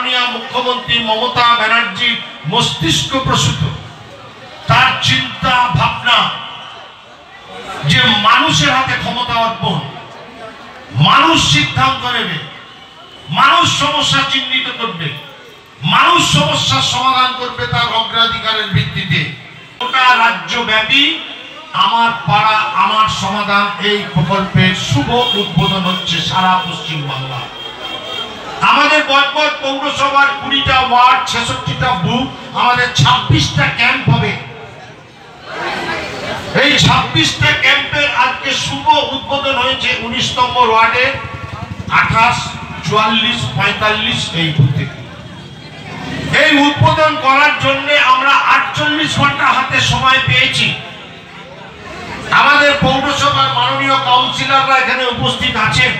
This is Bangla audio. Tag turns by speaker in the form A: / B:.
A: মাননীয় মুখ্যমন্ত্রী মমতা ব্যানার্জি মস্তিষ্ক প্রসূত, তার চিন্তা ভাবনা যে মানুষের হাতে ক্ষমতা অর্পণ, মানুষ সিদ্ধান্ত নেবে, মানুষ সমস্যা চিহ্নিত করবে, মানুষ সমস্যার সমাধান করবে তার অগ্রাধিকারের ভিত্তিতে। গোটা রাজ্যব্যাপী আমার পাড়া আমার সমাধান এই প্রকল্পের শুভ উদ্বোধন হচ্ছে সারা পশ্চিম বাংলা। আমাদের বজবজ পৌরসভার 20টা ওয়ার্ড, 66টা বুথ, আমাদের 26টা ক্যাম্প হবে। এই 26টা ক্যাম্পের আজকে শুভ উদ্বোধন হয়েছে 19 নম্বর ওয়ার্ডে 28, 44, 45 এই বুথে। এই উদ্বোধন করার জন্য আমরা 48 ঘন্টা হাতে সময় পেয়েছি। আমাদের পৌরসভার মাননীয় কাউন্সিলররা এখানে উপস্থিত আছেন।